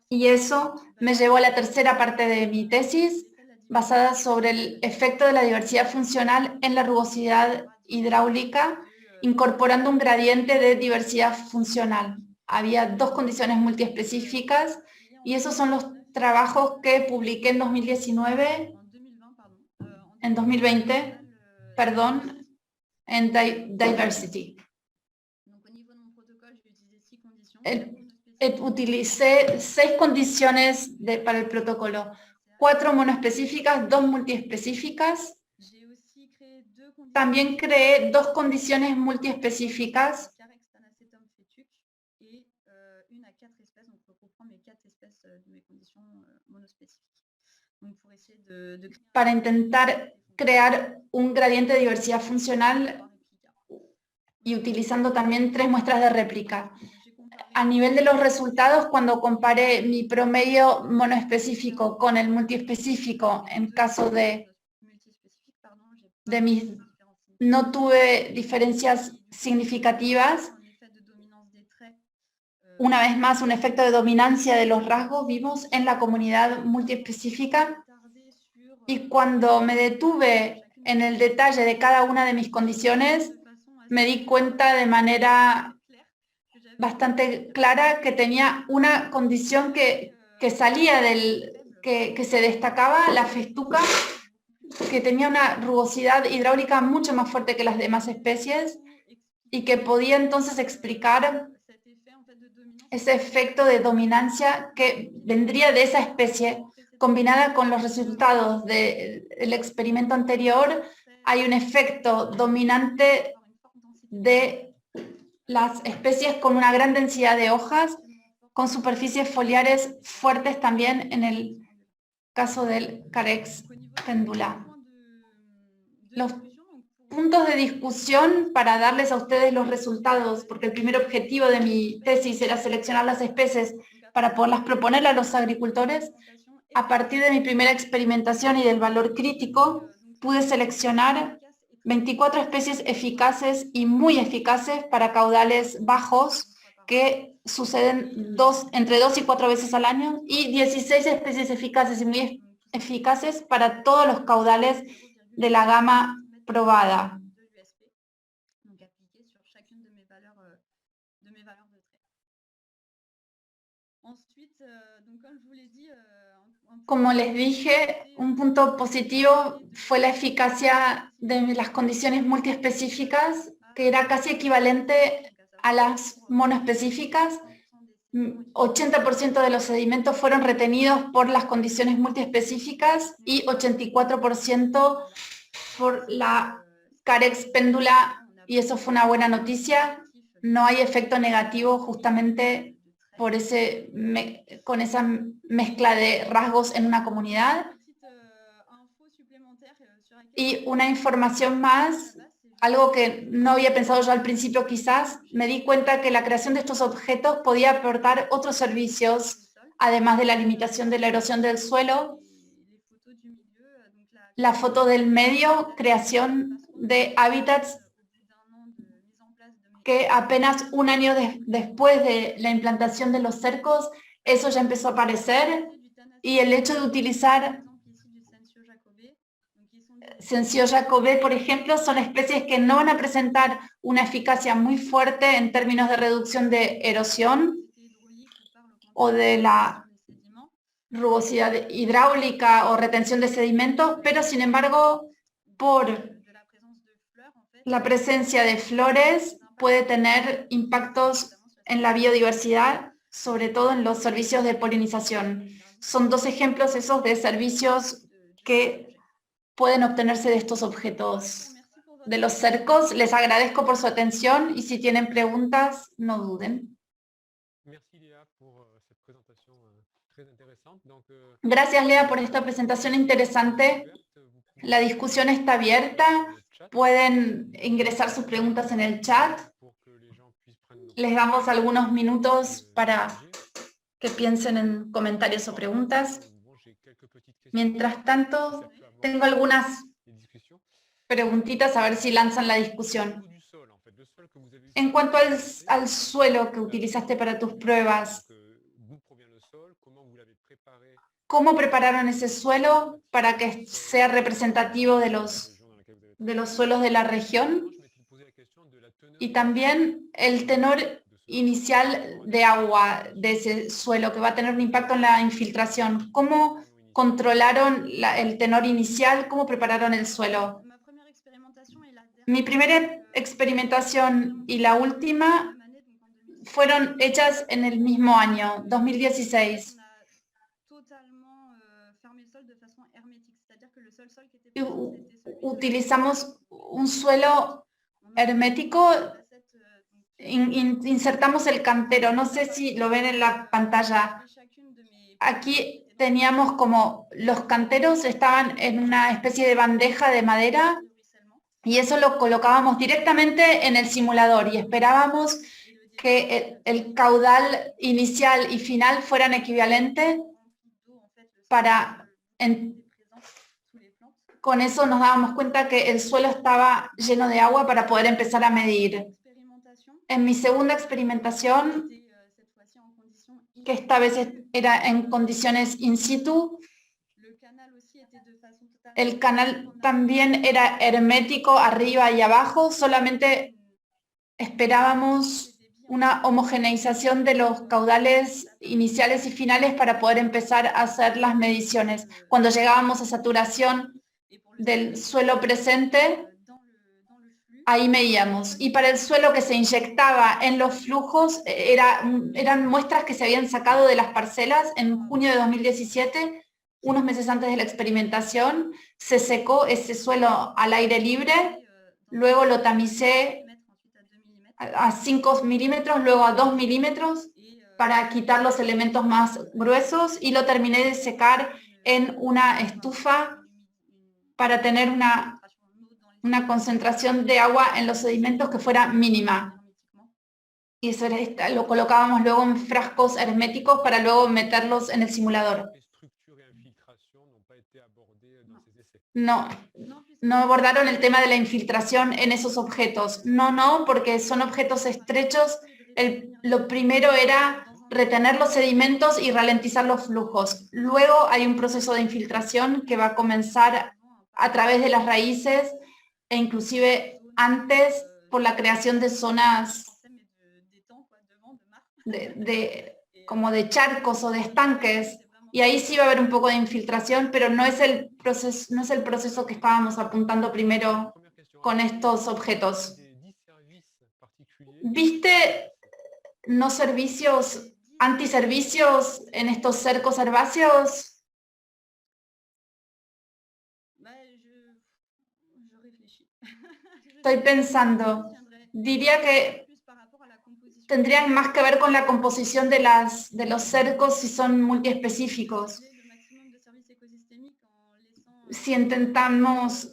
Y eso me llevó a la tercera parte de mi tesis, basada sobre el efecto de la diversidad funcional en la rugosidad hidráulica, incorporando un gradiente de diversidad funcional. Había 2 condiciones multiespecíficas, y esos son los trabajos que publiqué en 2020, en Diversity. Utilicé 6 condiciones para el protocolo, 4 monoespecíficas, 2 multiespecíficas. También creé 2 condiciones multiespecíficas para intentar crear un gradiente de diversidad funcional y utilizando también 3 muestras de réplica. A nivel de los resultados, cuando comparé mi promedio monoespecífico con el multiespecífico, en caso de mis, no tuve diferencias significativas. Una vez más, un efecto de dominancia de los rasgos vimos en la comunidad multiespecífica. Y cuando me detuve en el detalle de cada una de mis condiciones, me di cuenta de manera bastante clara que tenía una condición que salía que se destacaba, la festuca, que tenía una rugosidad hidráulica mucho más fuerte que las demás especies y que podía entonces explicar ese efecto de dominancia que vendría de esa especie, combinada con los resultados del experimento anterior. Hay un efecto dominante de las especies con una gran densidad de hojas, con superficies foliares fuertes también en el caso del Carex pendula. Los puntos de discusión para darles a ustedes los resultados, porque el primer objetivo de mi tesis era seleccionar las especies para poderlas proponer a los agricultores. A partir de mi primera experimentación y del valor crítico, pude seleccionar 24 especies eficaces y muy eficaces para caudales bajos que suceden entre 2 y 4 veces al año, y 16 especies eficaces y muy eficaces para todos los caudales de la gama probada. Como les dije, un punto positivo fue la eficacia de las condiciones multiespecíficas, que era casi equivalente a las monoespecíficas. 80% de los sedimentos fueron retenidos por las condiciones multiespecíficas y 84% por la Carex pendula, y eso fue una buena noticia. No hay efecto negativo justamente por con esa mezcla de rasgos en una comunidad. Y una información más, algo que no había pensado yo al principio quizás, me di cuenta que la creación de estos objetos podía aportar otros servicios, además de la limitación de la erosión del suelo. La foto del medio, creación de hábitats que apenas un año después de la implantación de los cercos, eso ya empezó a aparecer, y el hecho de utilizar Sensio jacobé, por ejemplo, son especies que no van a presentar una eficacia muy fuerte en términos de reducción de erosión o de la rugosidad hidráulica o retención de sedimentos, pero sin embargo, por la presencia de flores, puede tener impactos en la biodiversidad, sobre todo en los servicios de polinización. Son 2 ejemplos esos de servicios que pueden obtenerse de estos objetos de los cercos. Les agradezco por su atención y si tienen preguntas, no duden. Gracias, Lea, por esta presentación interesante. La discusión está abierta. Pueden ingresar sus preguntas en el chat. Les damos algunos minutos para que piensen en comentarios o preguntas. Mientras tanto, tengo algunas preguntitas a ver si lanzan la discusión. En cuanto al suelo que utilizaste para tus pruebas, ¿cómo prepararon ese suelo para que sea representativo de los suelos de la región? Y también el tenor inicial de agua de ese suelo, que va a tener un impacto en la infiltración. ¿Cómo controlaron el tenor inicial? ¿Cómo prepararon el suelo? Mi primera experimentación y la última fueron hechas en el mismo año, 2016. Utilizamos un suelo hermético, insertamos el cantero, no sé si lo ven en la pantalla. aquí teníamos como los canteros estaban en una especie de bandeja de madera y eso lo colocábamos directamente en el simulador y esperábamos que el caudal inicial y final fueran equivalentes para... Con eso nos dábamos cuenta que el suelo estaba lleno de agua para poder empezar a medir. En mi segunda experimentación, que esta vez era en condiciones in situ, el canal también era hermético arriba y abajo, solamente esperábamos una homogeneización de los caudales iniciales y finales para poder empezar a hacer las mediciones. Cuando llegábamos a saturación del suelo presente, ahí medíamos. Y para el suelo que se inyectaba en los flujos, eran muestras que se habían sacado de las parcelas en junio de 2017, unos meses antes de la experimentación. Se secó ese suelo al aire libre, luego lo tamicé a 5 milímetros, luego a 2 milímetros, para quitar los elementos más gruesos, y lo terminé de secar en una estufa para tener una concentración de agua en los sedimentos que fuera mínima. Y eso lo colocábamos luego en frascos herméticos para luego meterlos en el simulador. No abordaron el tema de la infiltración en esos objetos. No, porque son objetos estrechos. Lo primero era retener los sedimentos y ralentizar los flujos. Luego hay un proceso de infiltración que va a comenzar a través de las raíces e inclusive antes por la creación de zonas como de charcos o de estanques. Y ahí sí va a haber un poco de infiltración, pero no es el proceso que estábamos apuntando primero con estos objetos. ¿Viste no servicios, antiservicios en estos cercos herbáceos? Estoy pensando. Diría que tendrían más que ver con la composición de los cercos si son multiespecíficos. Si intentamos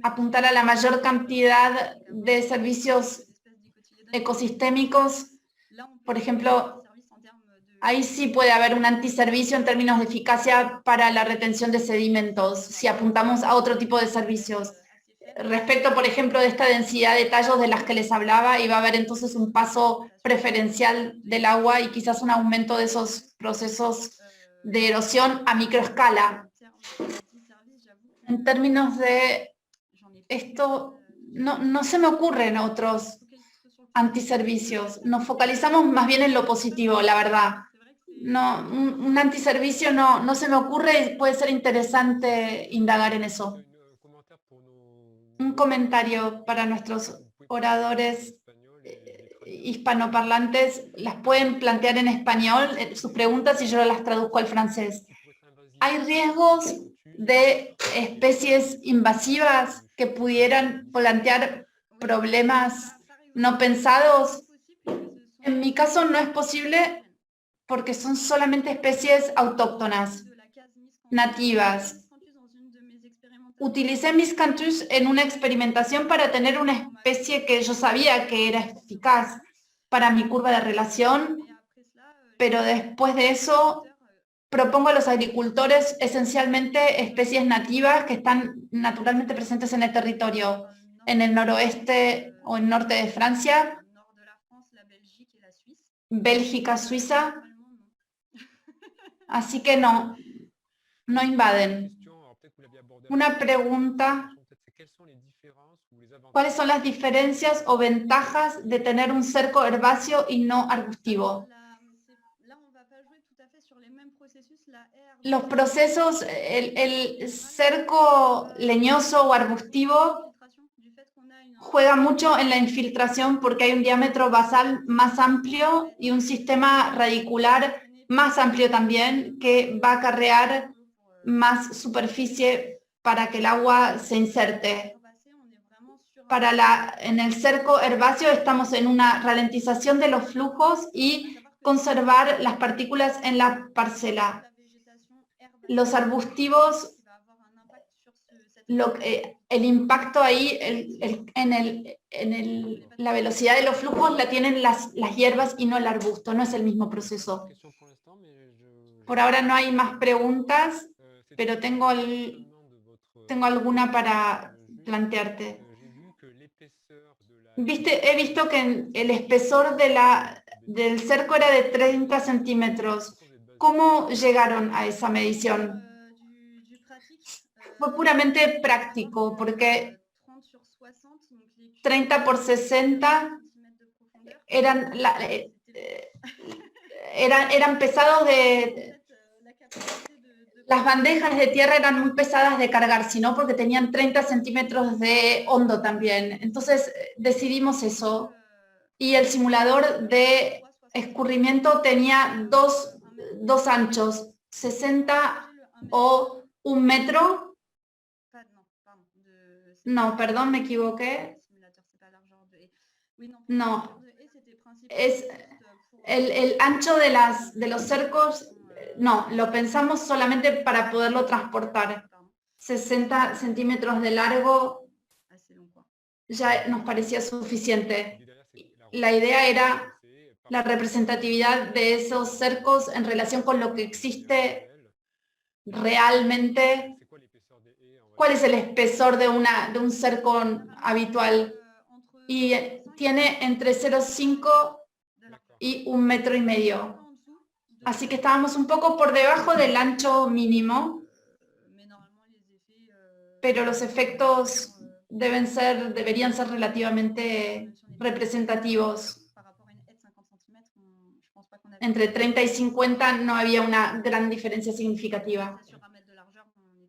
apuntar a la mayor cantidad de servicios ecosistémicos, por ejemplo, ahí sí puede haber un antiservicio en términos de eficacia para la retención de sedimentos, si apuntamos a otro tipo de servicios. Respecto, por ejemplo, de esta densidad de tallos de las que les hablaba, iba a haber entonces un paso preferencial del agua y quizás un aumento de esos procesos de erosión a microescala. En términos de esto, no se me ocurren otros antiservicios. Nos focalizamos más bien en lo positivo, la verdad. No, un antiservicio no se me ocurre y puede ser interesante indagar en eso. Un comentario para nuestros oradores hispanoparlantes. Las pueden plantear en español, sus preguntas, y yo las traduzco al francés. ¿Hay riesgos de especies invasivas que pudieran plantear problemas no pensados? En mi caso no es posible porque son solamente especies autóctonas, nativas. Utilicé Miscanthus en una experimentación para tener una especie que yo sabía que era eficaz para mi curva de relación, pero después de eso propongo a los agricultores esencialmente especies nativas que están naturalmente presentes en el territorio, en el noroeste o el norte de Francia, Bélgica, Suiza, así que no invaden. Una pregunta: ¿cuáles son las diferencias o ventajas de tener un cerco herbáceo y no arbustivo? Los procesos, el cerco leñoso o arbustivo juega mucho en la infiltración porque hay un diámetro basal más amplio y un sistema radicular más amplio también, que va a acarrear más superficie para que el agua se inserte. En el cerco herbáceo estamos en una ralentización de los flujos y conservar las partículas en la parcela. Los arbustivos, el impacto ahí la velocidad de los flujos la tienen las hierbas y no el arbusto, no es el mismo proceso. Por ahora no hay más preguntas, pero tengo alguna para plantearte. He visto que el espesor del cerco era de 30 centímetros. ¿Cómo llegaron a esa medición? Fue puramente práctico, porque 30 por 60 eran pesados las bandejas de tierra eran muy pesadas de cargar, sino porque tenían 30 centímetros de hondo también. Entonces decidimos eso. Y el simulador de escurrimiento tenía dos anchos, 60 o 1 metro. No, perdón, me equivoqué. No, es el ancho de los cercos. No, lo pensamos solamente para poderlo transportar. 60 centímetros de largo ya nos parecía suficiente. La idea era la representatividad de esos cercos en relación con lo que existe realmente. ¿Cuál es el espesor de un cerco habitual? Y tiene entre 0,5 y 1,5 metros. Así que estábamos un poco por debajo del ancho mínimo, pero los efectos deberían ser relativamente representativos. Entre 30 y 50 no había una gran diferencia significativa.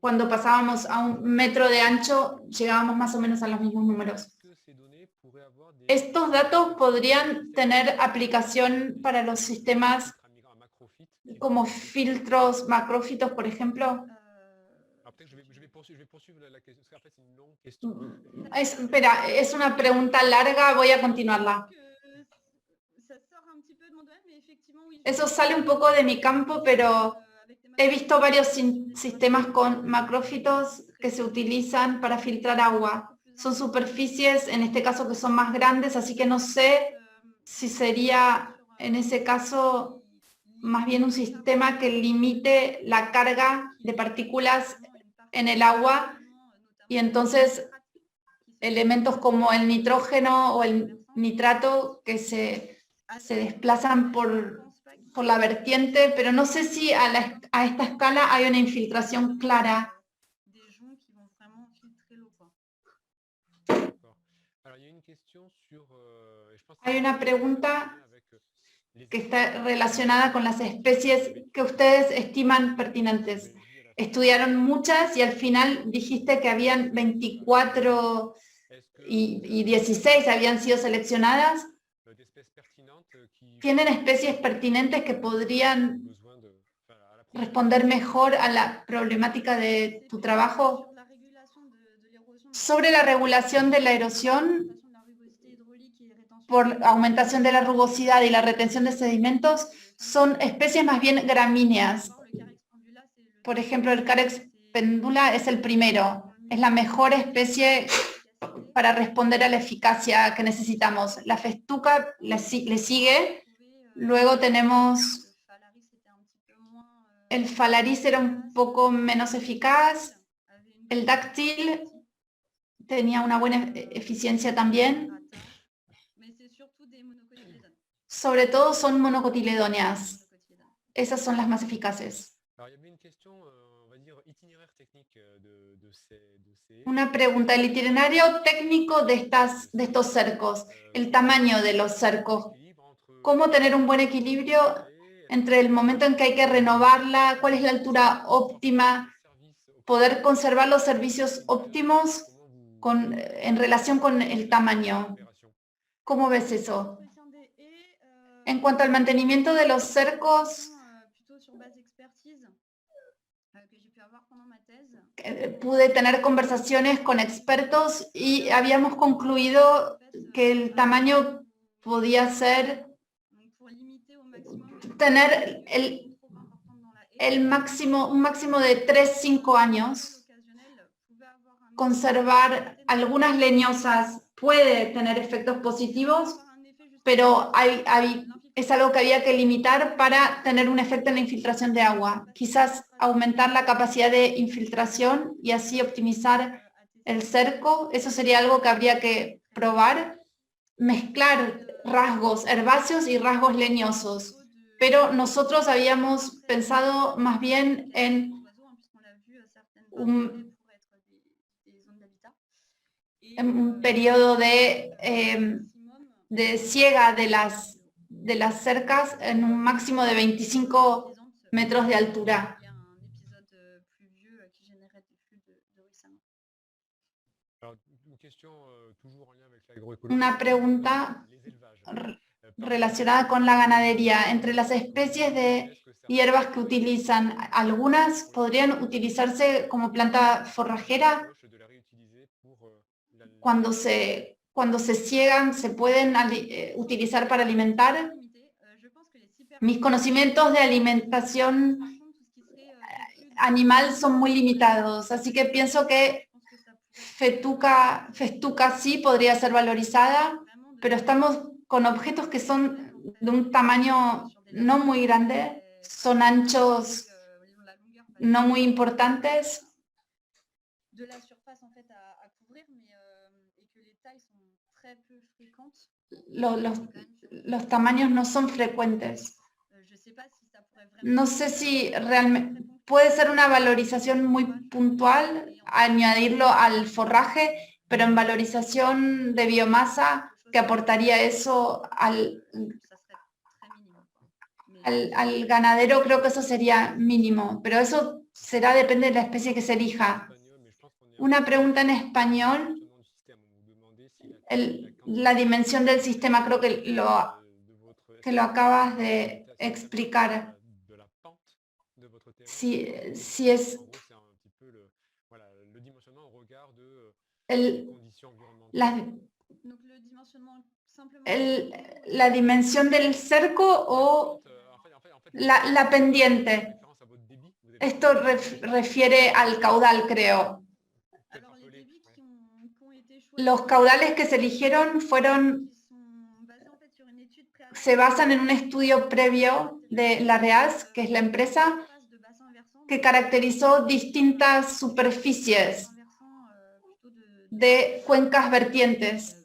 Cuando pasábamos a 1 metro de ancho, llegábamos más o menos a los mismos números. Estos datos podrían tener aplicación para los sistemas como filtros macrófitos, por ejemplo. Espera, es una pregunta larga, voy a continuarla. Eso sale un poco de mi campo, pero he visto varios sistemas con macrófitos que se utilizan para filtrar agua. Son superficies, en este caso, que son más grandes, así que no sé si sería, en ese caso, más bien un sistema que limite la carga de partículas en el agua y entonces elementos como el nitrógeno o el nitrato que se desplazan por la vertiente, pero no sé si a esta escala hay una infiltración clara. Hay una pregunta que está relacionada con las especies que ustedes estiman pertinentes. Estudiaron muchas y al final dijiste que habían 24 y 16 habían sido seleccionadas. ¿Tienen especies pertinentes que podrían responder mejor a la problemática de tu trabajo? Sobre la regulación de la erosión por aumentación de la rugosidad y la retención de sedimentos, son especies más bien gramíneas. Por ejemplo, el Carex pendula es el primero. Es la mejor especie para responder a la eficacia que necesitamos. La festuca le sigue. Luego tenemos el Phalaris, era un poco menos eficaz. El dáctil tenía una buena eficiencia también. Sobre todo son monocotiledóneas. Esas son las más eficaces. Una pregunta, el itinerario técnico de estos cercos, el tamaño de los cercos, ¿cómo tener un buen equilibrio entre el momento en que hay que renovarla, cuál es la altura óptima, poder conservar los servicios óptimos en relación con el tamaño? ¿Cómo ves eso? En cuanto al mantenimiento de los cercos, pude tener conversaciones con expertos y habíamos concluido que el tamaño podía ser tener un máximo de 3-5 años. Conservar algunas leñosas puede tener efectos positivos, pero es algo que había que limitar para tener un efecto en la infiltración de agua. Quizás aumentar la capacidad de infiltración y así optimizar el cerco. Eso sería algo que habría que probar. Mezclar rasgos herbáceos y rasgos leñosos. Pero nosotros habíamos pensado más bien en un periodo de siega de las cercas en un máximo de 25 metros de altura. Una pregunta relacionada con la ganadería. Entre las especies de hierbas que utilizan, ¿algunas podrían utilizarse como planta forrajera? Cuando se siegan, ¿se pueden utilizar para alimentar? Mis conocimientos de alimentación animal son muy limitados, así que pienso que festuca sí podría ser valorizada, pero estamos con objetos que son de un tamaño no muy grande, son anchos no muy importantes. Los tamaños no son frecuentes. No sé si realmente puede ser una valorización muy puntual, añadirlo al forraje, pero en valorización de biomasa, que aportaría eso al ganadero, creo que eso sería mínimo, pero eso depende de la especie que se elija. Una pregunta en español. La dimensión del sistema, creo que lo acabas de explicar. Si es la dimensión del cerco o la pendiente. Esto refiere al caudal, creo. Los caudales que se eligieron se basan en un estudio previo de la REAS, que es la empresa, que caracterizó distintas superficies de cuencas vertientes.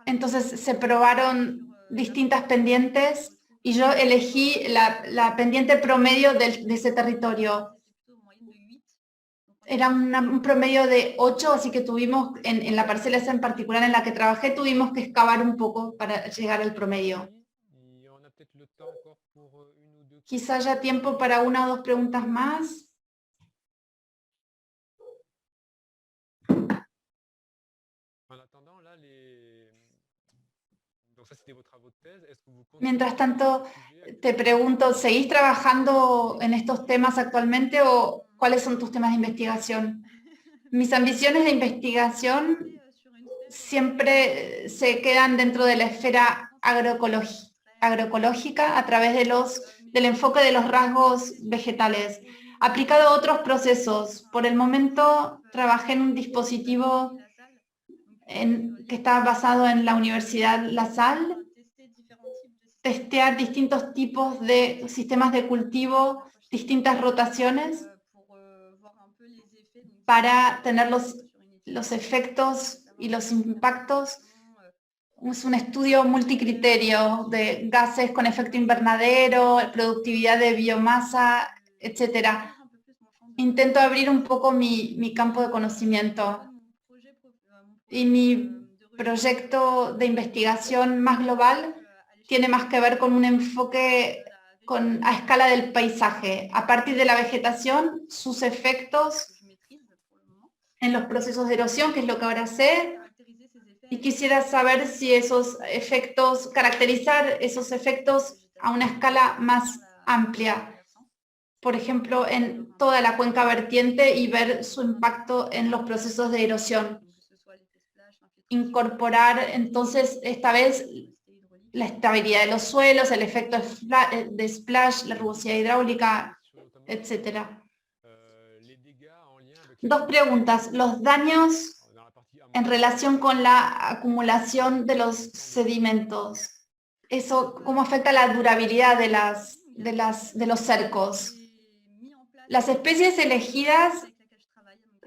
Entonces se probaron distintas pendientes y yo elegí la pendiente promedio de ese territorio. Era un promedio de 8, así que tuvimos, en la parcela esa en particular en la que trabajé, tuvimos que excavar un poco para llegar al promedio. Quizá haya tiempo para 1 o 2 preguntas más. Mientras tanto, te pregunto, ¿seguís trabajando en estos temas actualmente o cuáles son tus temas de investigación? Mis ambiciones de investigación siempre se quedan dentro de la esfera agroecológica a través del enfoque de los rasgos vegetales, aplicado a otros procesos. Por el momento trabajé en un dispositivo que está basado en la Universidad La Salle, testear distintos tipos de sistemas de cultivo, distintas rotaciones, para tener los efectos y los impactos. Es un estudio multicriterio de gases con efecto invernadero, productividad de biomasa, etc. Intento abrir un poco mi campo de conocimiento. Y mi proyecto de investigación más global tiene más que ver con un enfoque a escala del paisaje, a partir de la vegetación, sus efectos en los procesos de erosión, que es lo que ahora sé, y quisiera saber si caracterizar esos efectos a una escala más amplia, por ejemplo, en toda la cuenca vertiente y ver su impacto en los procesos de erosión. Incorporar entonces esta vez la estabilidad de los suelos, el efecto de splash, la rugosidad hidráulica, etc. Dos preguntas. Los daños en relación con la acumulación de los sedimentos. Eso, ¿cómo afecta la durabilidad de los cercos? Las especies elegidas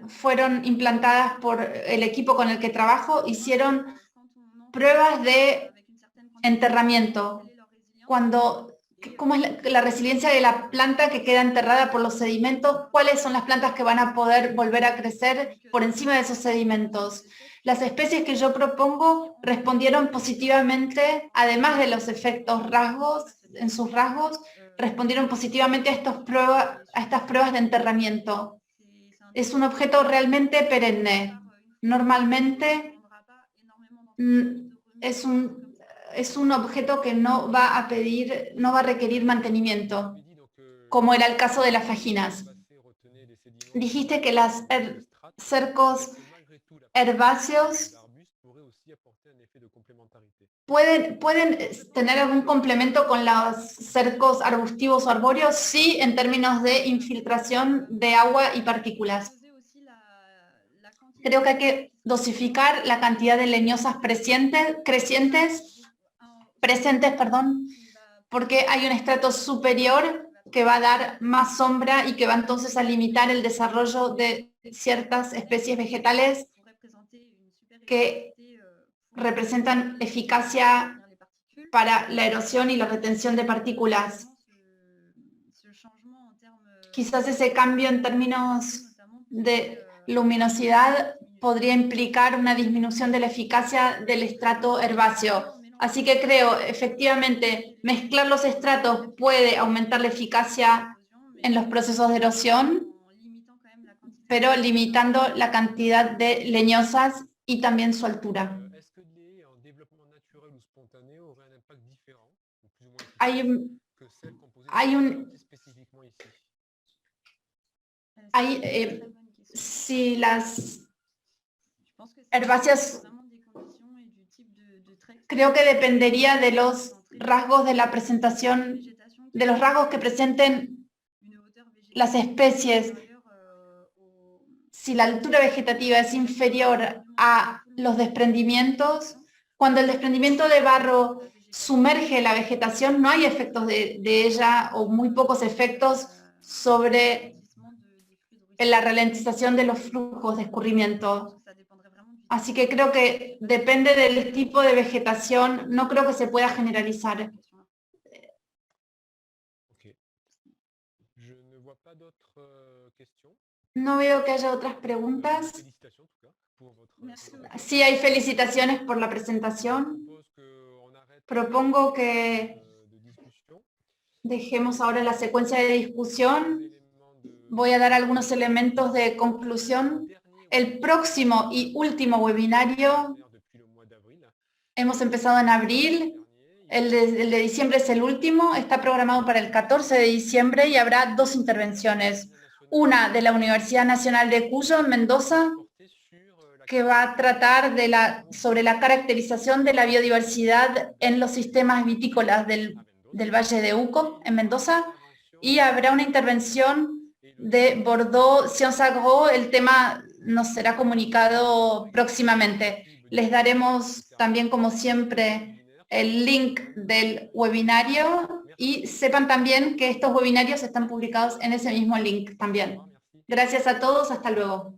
fueron implantadas por el equipo con el que trabajo, hicieron pruebas de enterramiento. ¿Cómo es la resiliencia de la planta que queda enterrada por los sedimentos? ¿Cuáles son las plantas que van a poder volver a crecer por encima de esos sedimentos? Las especies que yo propongo respondieron positivamente, además de los efectos en sus rasgos, respondieron positivamente a estas pruebas de enterramiento. Es un objeto realmente perenne. Normalmente es un objeto que no va a requerir mantenimiento, como era el caso de las fajinas. Dijiste que los cercos herbáceos pueden tener algún complemento con los cercos arbustivos o arbóreos, sí, en términos de infiltración de agua y partículas. Creo que hay que dosificar la cantidad de leñosas presentes, porque hay un estrato superior que va a dar más sombra y que va entonces a limitar el desarrollo de ciertas especies vegetales que representan eficacia para la erosión y la retención de partículas. Quizás ese cambio en términos de luminosidad podría implicar una disminución de la eficacia del estrato herbáceo. Así que creo, efectivamente, mezclar los estratos puede aumentar la eficacia en los procesos de erosión, pero limitando la cantidad de leñosas y también su altura. Si las herbáceas, creo que dependería de los rasgos de la presentación, de los rasgos que presenten las especies. Si la altura vegetativa es inferior a los desprendimientos, cuando el desprendimiento de barro sumerge la vegetación, no hay efectos de ella o muy pocos efectos sobre la ralentización de los flujos de escurrimiento. Así que creo que depende del tipo de vegetación, no creo que se pueda generalizar. No veo que haya otras preguntas. Sí, hay felicitaciones por la presentación. Propongo que dejemos ahora la secuencia de discusión. Voy a dar algunos elementos de conclusión. El próximo y último webinario hemos empezado en abril. El de diciembre es el último. Está programado para el 14 de diciembre y habrá dos intervenciones. Una de la Universidad Nacional de Cuyo, en Mendoza, que va a tratar sobre la caracterización de la biodiversidad en los sistemas vitícolas del Valle de Uco, en Mendoza, y habrá una intervención de Bordeaux Sciences Agro. El tema nos será comunicado próximamente. Les daremos también, como siempre, el link del webinario y sepan también que estos webinarios están publicados en ese mismo link también. Gracias a todos, hasta luego.